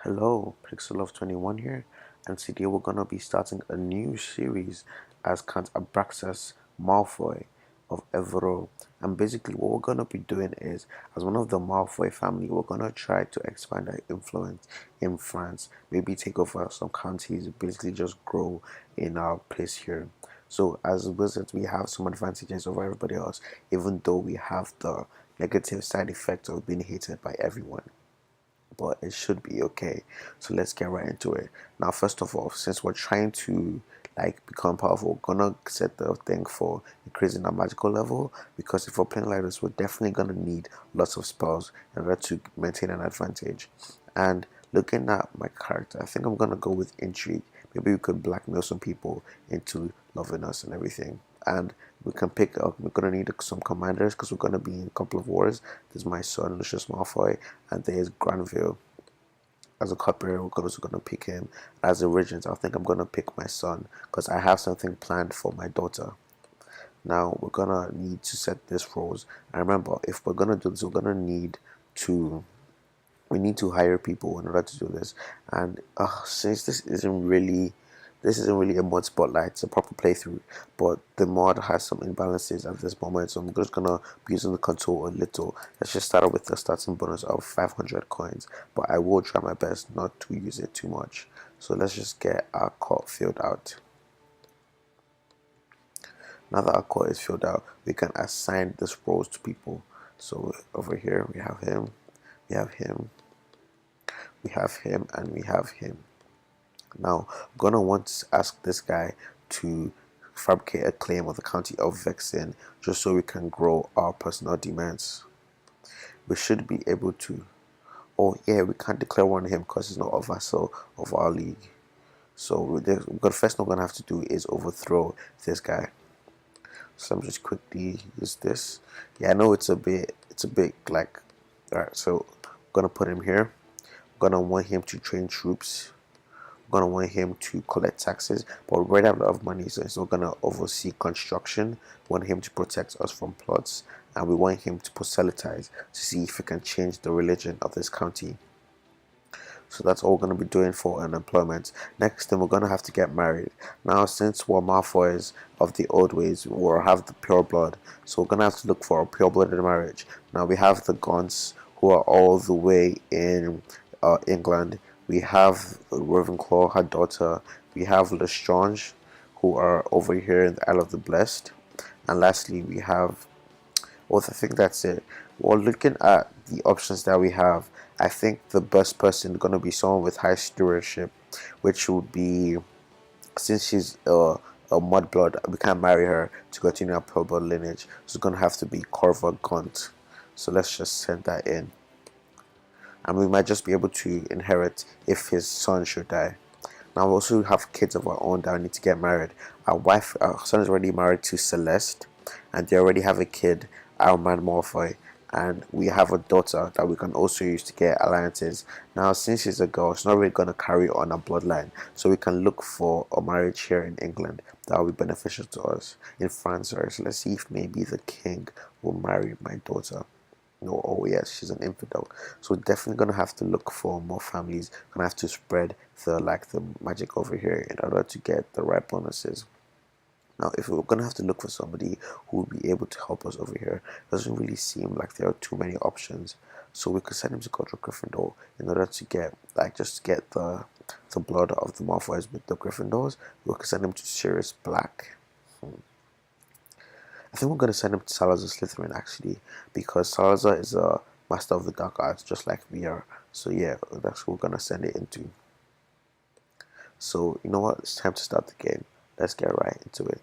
Hello, Pixel of 21 here, and today we're gonna be starting a new series as Count Abraxas Malfoy of Evero. And basically, what we're gonna be doing is, as one of the Malfoy family, we're gonna try to expand our influence in France, maybe take over some counties, basically just grow in our place here. So, as wizards, we have some advantages over everybody else, even though we have the negative side effects of being hated by everyone, but it should be okay. So let's get right into it. Now, first of all, since we're trying to become powerful, we're gonna set the thing for increasing our magical level, because if we're playing like this, we're definitely gonna need lots of spells in order to maintain an advantage. And looking at my character, I think I'm gonna go with intrigue. Maybe we could blackmail some people into loving us and everything. And we can pick up, we're gonna need some commanders because we're gonna be in a couple of wars. There's my son Lucius Malfoy, and there's Granville. As a cupbearer, we're also gonna pick him. As a regent, I think I'm gonna pick my son because I have something planned for my daughter. Now we're gonna need to set this roles. And remember, if we're gonna do this, we're gonna need to we need to hire people in order to do this. And since this isn't really a mod spotlight, it's a proper playthrough, but the mod has some imbalances at this moment, so I'm just gonna be using the control a little. Let's just start off with the starting bonus of 500 coins, but I will try my best not to use it too much. So let's just get our court filled out. Now that our court is filled out, we can assign these roles to people. So over here we have him, we have him, we have him, and we have him. Now, I'm gonna want to ask this guy to fabricate a claim of the county of Vexin just so we can grow our personal demands. We should be able to. Oh, yeah, we can't declare one on him because he's not a vassal of our league. So, the first thing we're gonna have to do is overthrow this guy. So, I'm just quickly use this. Yeah, I know it's a bit like. Alright, so I'm gonna put him here. I'm gonna want him to train troops. Gonna want him to collect taxes, but we already have a lot of money, so he's not gonna oversee construction. We want him to protect us from plots, and we want him to proselytize to see if we can change the religion of this county. So that's all we're gonna be doing for unemployment. Next thing, we're gonna have to get married. Now, since we're Malfoys of the old ways, we'll have the pure blood, so we're gonna have to look for a pure-blooded marriage. Now we have the Gaunts, who are all the way in England. We have Ravenclaw, her daughter. We have Lestrange, who are over here in the Isle of the Blessed. And lastly, we have, well, I think that's it. Well, looking at the options that we have, I think the best person is going to be someone with high stewardship, which would be, since she's a mudblood, we can't marry her to continue our pure blood lineage. So it's going to have to be Corva Gaunt. So let's just send that in. And we might just be able to inherit if his son should die. Now we also have kids of our own that need to get married. Our son is already married to Celeste, and they already have a kid, our man Malfoy, and we have a daughter that we can also use to get alliances. Now, since she's a girl, she's not really going to carry on a bloodline, so we can look for a marriage here in England that will be beneficial to us. In France, so let's see if maybe the king will marry my daughter. No, oh yes, she's an infidel. So definitely gonna have to look for more families. Gonna have to spread the magic over here in order to get the right bonuses. Now, if we're gonna have to look for somebody who will be able to help us over here, it doesn't really seem like there are too many options. So we could send him to Godric Gryffindor in order to get just get the blood of the Malfoys with the Gryffindors. We could send him to Sirius Black. I think we're going to send him to Salazar Slytherin, actually, because Salazar is a master of the dark arts just like we are. So yeah, that's who we're going to send it into. So you know what, it's time to start the game. Let's get right into it.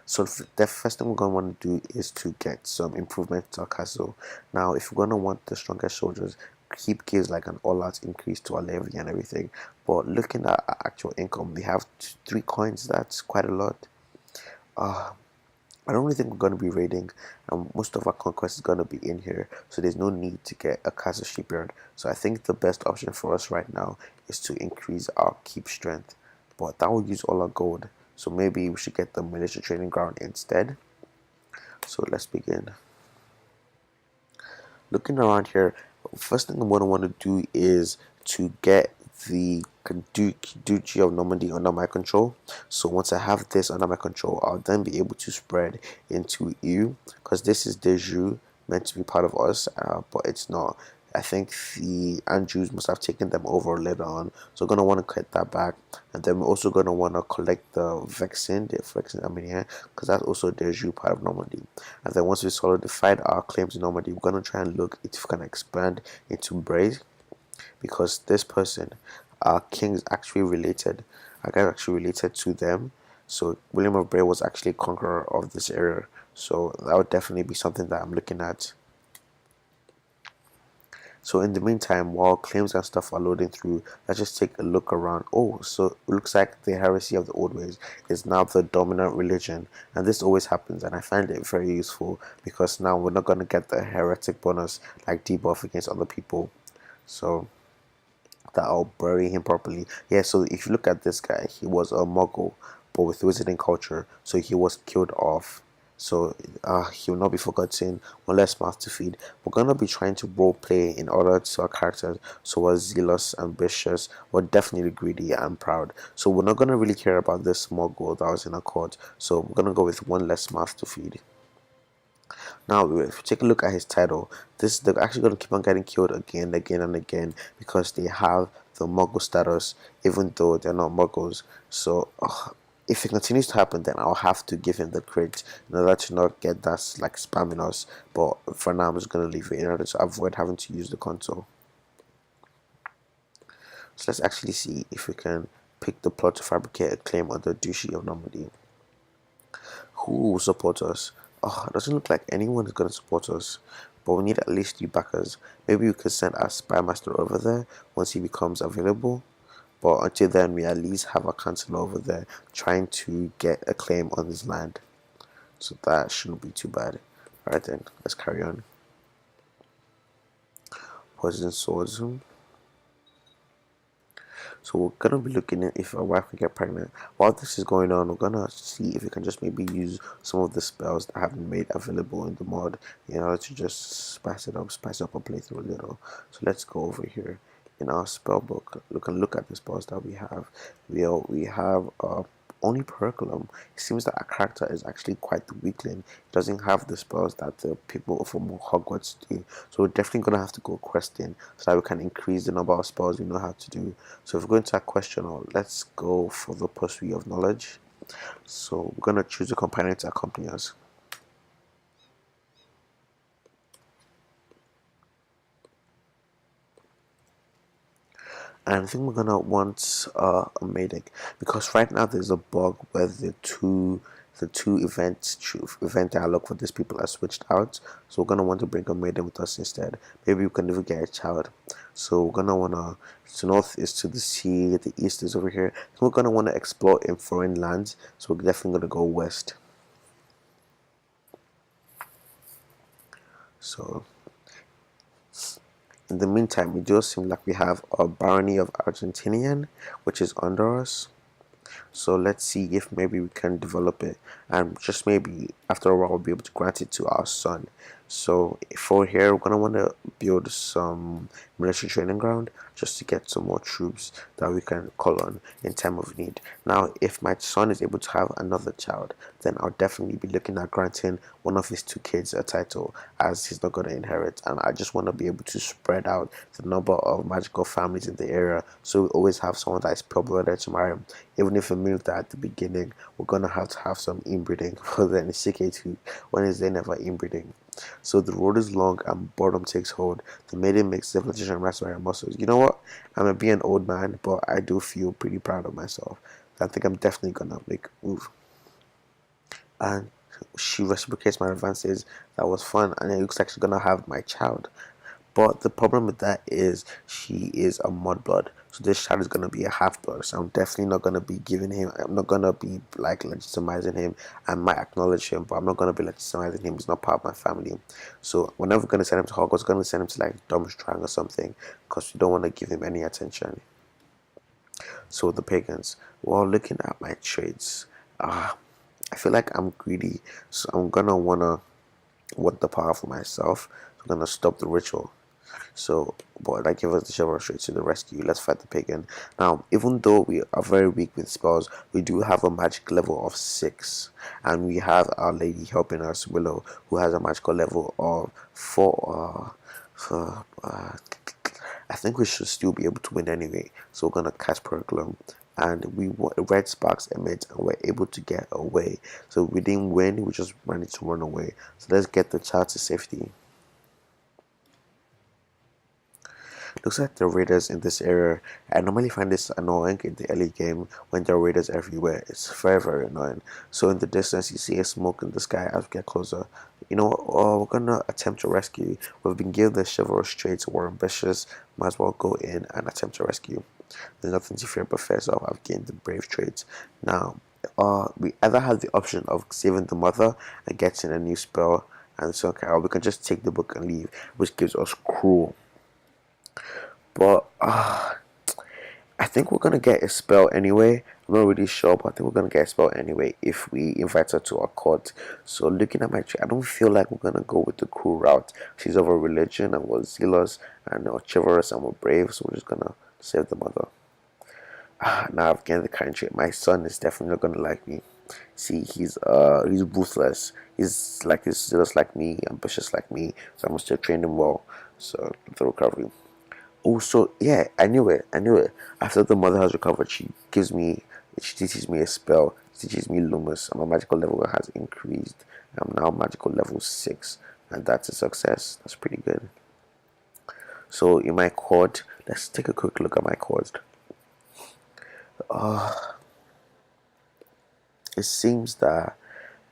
So the first thing we're going to want to do is to get some improvement to our castle. Now, if we're going to want the strongest soldiers, keep gives like an all-out increase to our levy and everything. But looking at our actual income, we have 3 coins. That's quite a lot. I don't really think we're going to be raiding, and most of our conquest is going to be in here, so there's no need to get a castle shipyard. So I think the best option for us right now is to increase our keep strength, but that will use all our gold. So maybe we should get the militia training ground instead. So let's begin. Looking around here, first thing I'm going to want to do is to get the duchy of Normandy under my control. So once I have this under my control, I'll then be able to spread into EU, because this is de jure meant to be part of us, but it's not. I think the Andrews must have taken them over later on, so we're gonna want to cut that back, and then we're also gonna want to collect the Vexin Armenia, because that's also de jure part of Normandy. And then once we solidified our claims in Normandy, we're gonna try and look if we can expand into Braise, because this person, our king, is actually related. Our guy is actually related to them. So William of Bray was actually conqueror of this area. So that would definitely be something that I'm looking at. So in the meantime, while claims and stuff are loading through, let's just take a look around. Oh, so it looks like the heresy of the old ways is now the dominant religion, and this always happens, and I find it very useful because now we're not going to get the heretic bonus like debuff against other people. So that I'll bury him properly. Yeah, so if you look at this guy, he was a Muggle, but with wizarding culture, so he was killed off. So he will not be forgotten, one less mouth to feed. We're gonna be trying to role play in order to our characters. So we're zealous, ambitious, we're definitely greedy and proud. So we're not gonna really care about this small goal that was in a court. So we're gonna go with one less mouth to feed. Now, if you take a look at his title, they're actually going to keep on getting killed again, again, and again because they have the Muggle status, even though they're not Muggles. So, if it continues to happen, then I'll have to give him the crit in order to not get that like spamming us. But for now, I'm just going to leave it in order to avoid having to use the console. So let's actually see if we can pick the plot to fabricate a claim on the Duchy of Normandy. Who will support us? Oh, it doesn't look like anyone is going to support us, but we need at least 3 backers. Maybe we could send our spy master over there once he becomes available, but until then we at least have a counselor over there trying to get a claim on his land, so that shouldn't be too bad. Alright then, let's carry on. Poison swords. So we're gonna be looking at if our wife can get pregnant. While this is going on, we're gonna see if we can just maybe use some of the spells that have been made available in the mod in order to just spice up our playthrough a little. So let's go over here in our spell book. Look at the spells that we have. We have only Periculum. It seems that our character is actually quite the weakling. He doesn't have the spells that the people from Hogwarts do. So we're definitely going to have to go questing so that we can increase the number of spells we know how to do. So if we're going to a questioner, let's go for the Pursuit of Knowledge. So we're going to choose a companion to accompany us. And I think we're gonna want a medic, because right now there's a bug where the two event dialogue for these people are switched out. So we're gonna want to bring a maiden with us instead. Maybe we can even get a child. So we're gonna wanna, the north is to the sea, the east is over here. So we're gonna wanna explore in foreign lands. So we're definitely gonna go west. So in the meantime, it does seem like we have a barony of Argentinian, which is under us. So let's see if maybe we can develop it, and just maybe after a while we'll be able to grant it to our son. So for here, we're gonna want to build some military training ground just to get some more troops that we can call on in time of need. Now, if my son is able to have another child, then I'll definitely be looking at granting one of his 2 kids a title, as he's not gonna inherit. And I just want to be able to spread out the number of magical families in the area, so we always have someone that is pure-blooded to marry him. Even if we move that at the beginning, we're gonna have to have some inbreeding, but then it's Ck2, when is there never inbreeding? So the road is long and boredom takes hold. The maiden makes civilization rest on her muscles. You know what? I may be an old man, but I do feel pretty proud of myself. I think I'm definitely gonna make a move. And she reciprocates my advances. That was fun, and it looks like she's gonna have my child. But the problem with that is she is a mudblood. So this child is gonna be a half blood. So I'm definitely not gonna be giving him, I'm not gonna be like legitimizing him. I might acknowledge him, but I'm not gonna be legitimizing him. He's not part of my family. So we're never gonna send him to Hogwarts, we're gonna send him to like Durmstrang or something, because we don't wanna give him any attention. So the pagans, while looking at my traits, I feel like I'm greedy, so I'm gonna wanna want the power for myself. So I'm gonna stop the ritual. So, but that gives us the chivalrous straight to the rescue. Let's fight the pagan. Now, even though we are very weak with spells, we do have a magic level of 6. And we have our lady helping us, Willow, who has a magical level of 4. I think we should still be able to win anyway. So we're gonna cast Periclum, and red sparks emit, and we're able to get away. So we didn't win; we just managed to run away. So let's get the child to safety. Looks like the raiders in this area. I normally find this annoying in the early game when there are raiders everywhere. It's very, very annoying. So in the distance, you see a smoke in the sky as we get closer. You know what? Oh, we're gonna attempt to rescue. We've been given the chivalrous traits. We're ambitious. Might as well go in and attempt to rescue. There's nothing to fear but fear, so I've gained the brave traits. Now, we either have the option of saving the mother and getting a new spell, and so okay, or we can just take the book and leave, which gives us cruel. But I think we're gonna get a spell anyway. I'm not really sure, but I think we're gonna get a spell anyway if we invite her to our court. So looking at my tree, I don't feel like we're gonna go with the cruel route. She's of a religion and we're zealous and we're chivalrous and we're brave, so we're just gonna save the mother. Now I've gained the country. My son is definitely not gonna like me. See, he's ruthless. He's zealous like me, ambitious like me. So I must still train him well. So the recovery. Also, yeah, I knew it. I knew it. After the mother has recovered, she teaches me a spell. She teaches me Lumus, and my magical level has increased. I'm now magical level 6, and that's a success. That's pretty good. So in my chord, let's take a quick look at my chords. It seems that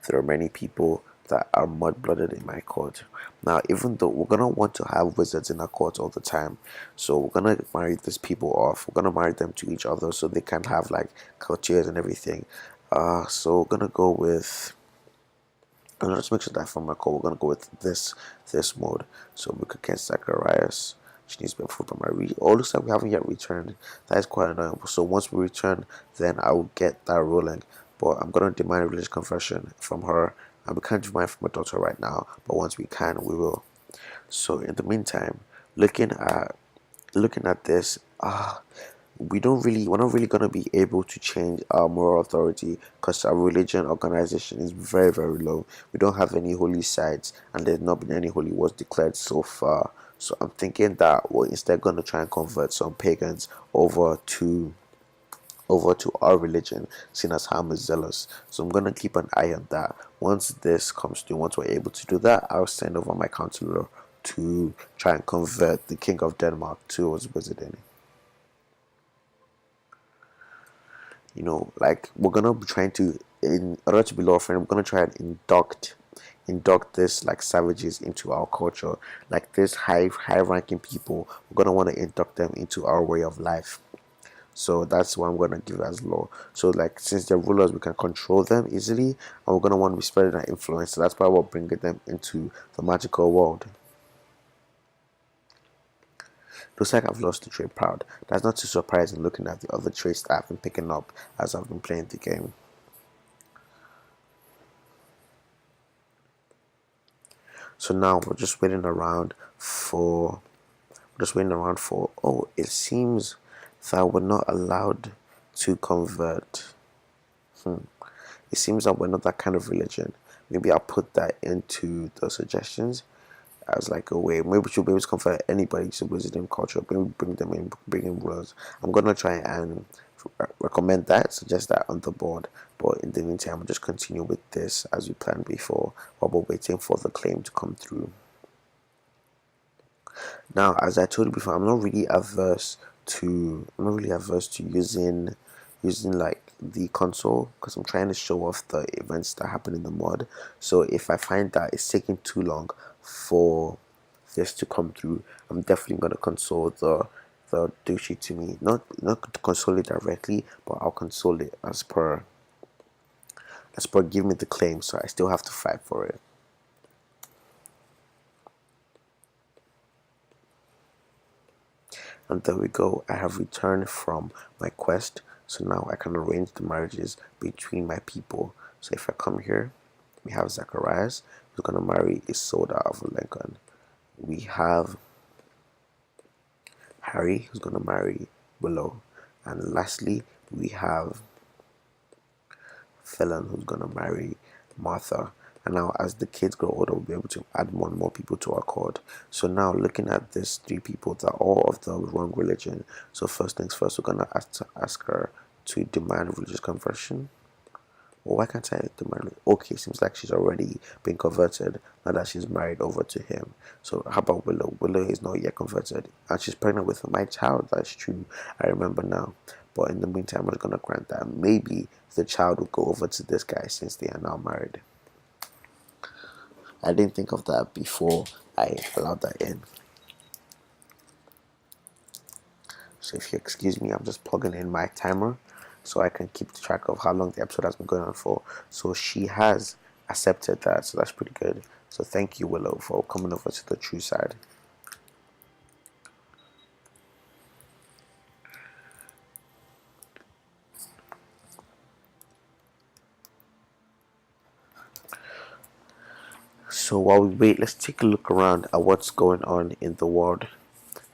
there are many people that are mud-blooded in my court. Now, even though we're gonna want to have wizards in our court all the time, so we're gonna marry these people off. We're gonna marry them to each other so they can have like courtiers and everything. So we're gonna go with. And let's make sure that from my call we're gonna go with this mode. So we could get Zacharias. She needs to be approved by my Oh, looks like we haven't yet returned. That is quite annoying. So once we return, then I will get that rolling. But I'm gonna demand a religious confession from her. And we can't demand from my daughter right now, but once we can, we will. So in the meantime, looking at this, we're not really gonna be able to change our moral authority because our religion organization is very, very low. We don't have any holy sites, and there's not been any holy wars declared so far. So I'm thinking that we're instead gonna try and convert some pagans over to our religion, seeing as how I'm zealous. So I'm gonna keep an eye on that. Once this comes through, once we're able to do that, I'll send over my counselor to try and convert the King of Denmark towards wizarding. Like we're gonna be trying to, in order to be law friend, we're gonna try and induct this like savages into our culture, like this high ranking people. We're gonna want to induct them into our way of life. So that's what I'm gonna give as law. So like since they're rulers, we can control them easily, and we're gonna want to be spreading that influence. So that's why we're bringing them into the magical world. Looks like I've lost the trait proud. That's not too surprising looking at the other traits that I've been picking up as I've been playing the game. So now we're just waiting around for oh, it seems that we're not allowed to convert. It seems that we're not that kind of religion. Maybe I'll put that into the suggestions as like a way. Maybe we should be able to convert anybody to Wizarding culture. Maybe bring in rules. I'm gonna try and recommend that, suggest that on the board. But in the meantime, we'll just continue with this as we planned before, while we're waiting for the claim to come through. Now, as I told you before, I'm not really averse to using like the console because I'm trying to show off the events that happen in the mod. So if I find that it's taking too long for this to come through, I'm definitely gonna console the douchey to me. Not console it directly, but I'll console it as per give me the claim, so I still have to fight for it. And there we go, I have returned from my quest. So now I can arrange the marriages between my people. So if I come here, We have Zacharias, who's gonna marry Isolde of Lincoln. We have Harry, who's gonna marry Willow. And lastly, we have Felon, who's gonna marry Martha. And now, as the kids grow older, we'll be able to add more and more people to our court. So now, looking at these three people, they're all of the wrong religion. So first things first, we're gonna ask her to demand religious conversion. Well, why can't I demand it? Okay, seems like she's already been converted now that she's married over to him. So how about Willow? Willow is not yet converted, and she's pregnant with my child. That's true. I remember now. But in the meantime, I'm just gonna grant that maybe the child will go over to this guy since they are now married. I didn't think of that before I allowed that in. So if you excuse me, I'm just plugging in my timer so I can keep track of how long the episode has been going on for. So she has accepted that, so that's pretty good. So thank you, Willow, for coming over to the true side. So while we wait, let's take a look around at what's going on in the world.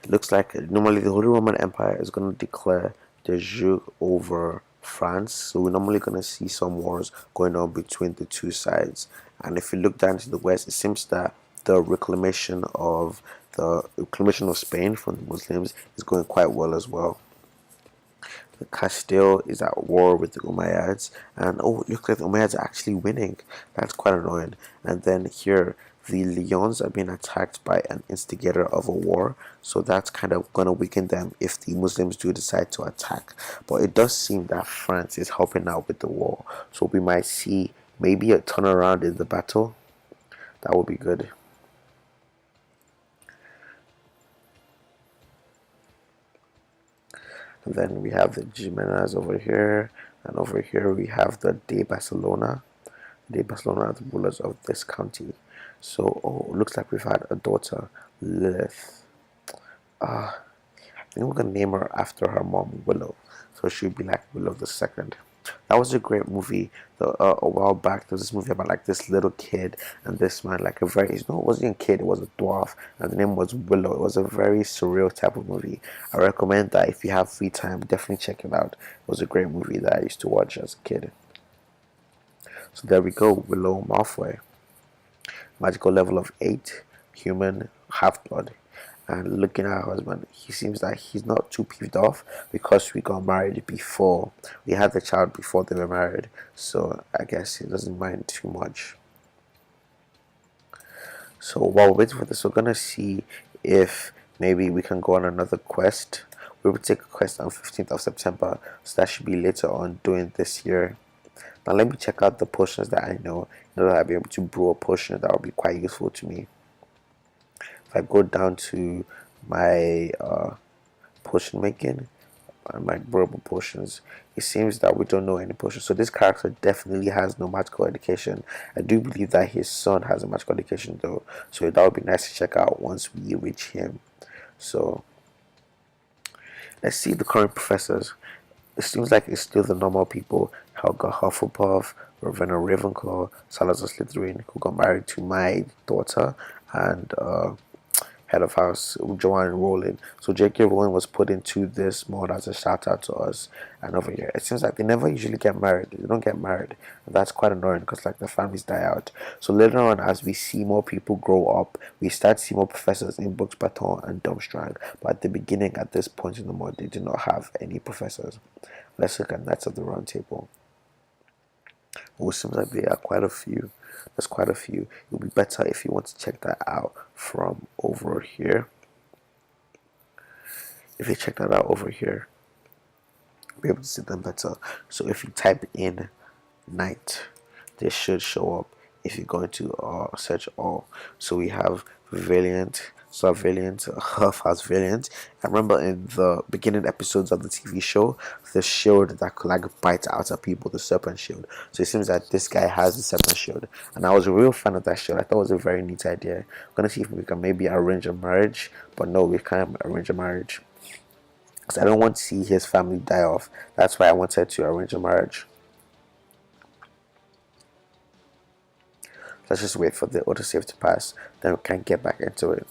It looks like normally the Holy Roman Empire is going to declare de jure over France. So we're normally going to see some wars going on between the two sides. And if you look down to the west, it seems that the reclamation of Spain from the Muslims is going quite well as well. The Castile is at war with the Umayyads, and oh, it looks like the Umayyads are actually winning. That's quite annoying. And then here, the Lyons are being attacked by an instigator of a war, so that's kind of gonna weaken them if the Muslims do decide to attack. But it does seem that France is helping out with the war, so we might see maybe a turnaround in the battle. That would be good. And then we have the Jimenez over here, and over here we have the De Barcelona. De Barcelona are the rulers of this county. So, oh, looks like we've had a daughter, Lilith. I think we're gonna name her after her mom, Willow. So she'll be like Willow the Second. That was a great movie. A while back, there was this movie about like this little kid and this man, like a very, it wasn't a kid, it was a dwarf, and the name was Willow. It was a very surreal type of movie. I recommend that if you have free time, definitely check it out. It was a great movie that I used to watch as a kid. So there we go, Willow Malfoy. Magical level of 8, human, half-blood. And looking at her husband, he seems like he's not too peeved off because we got married before. We had the child before they were married. So I guess he doesn't mind too much. So while we're waiting for this, we're going to see if maybe we can go on another quest. We will take a quest on 15th of September. So that should be later on during this year. Now let me check out the potions that I know in order that I'll be able to brew a potion that will be quite useful to me. If I go down to my potion making and my brewable potions, it seems that we don't know any potions. So this character definitely has no magical education. I do believe that his son has a magical education though, so that would be nice to check out once we reach him. So let's see the current professors. It seems like it's still the normal people: Helga Hufflepuff, Ravenna Ravenclaw, Salazar Slytherin, who got married to my daughter, and head of house Joanne Rowling. So J.K. Rowling was put into this mod as a shout out to us. And over here, it seems like they never usually get married. They don't get married. And that's quite annoying because like the families die out. So later on, as we see more people grow up, we start to see more professors in Books Baton and Durmstrang. But at the beginning, at this point in the mod, they did not have any professors. Let's look at Knights of the Round Table. Oh, it seems like there are quite a few. There's quite a few. It would be better if you want to check that out from over here. If you check that out over here, you'll be able to see them better. So if you type in night, they should show up if you go into search all. So we have Valiant, Surveillance, Huff has Valiant. I remember in the beginning episodes of the TV show, the shield that could like bite out at people, the serpent shield. So it seems that this guy has the serpent shield, and I was a real fan of that shield. I thought it was a very neat idea. I'm gonna see if we can maybe arrange a marriage, but no, we can't arrange a marriage because I don't want to see his family die off. That's why I wanted to arrange a marriage. Let's just wait for the autosave to pass, then we can get back into it.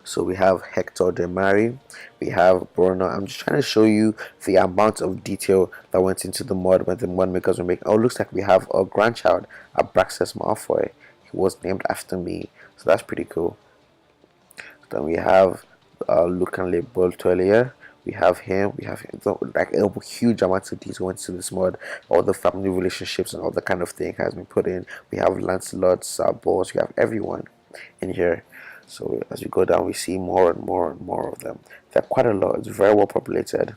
So we have Ck2, we have Bruno. I'm just trying to show you the amount of detail that went into the mod when the mod makers were making. Oh, it looks like we have a grandchild, Abraxas Malfoy. He was named after me, so that's pretty cool. Then we have Luke and Boltolia. We have him. We have him. So, like a huge amount of detail into this mod. All the family relationships and all the kind of thing has been put in. We have Lancelot, Boss. We have everyone in here. So as we go down, we see more and more and more of them. There are quite a lot. It's very well populated.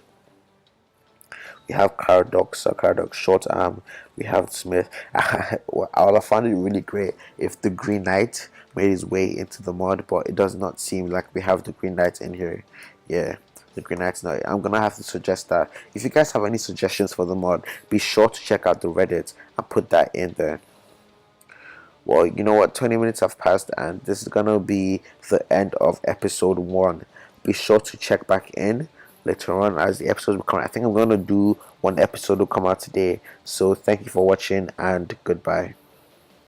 We have Caradox, Short Arm. We have Smith. I would have found it really great if the Green Knight made his way into the mod, but it does not seem like we have the Green Knight in here. Yeah, the Green Knight's not. I'm gonna have to suggest that. If you guys have any suggestions for the mod, be sure to check out the Reddit and put that in there. Well, you know what? 20 minutes have passed, and this is gonna be the end of episode 1. Be sure to check back in later on as the episodes will come. I think I'm gonna do one episode will come out today. So thank you for watching, and goodbye.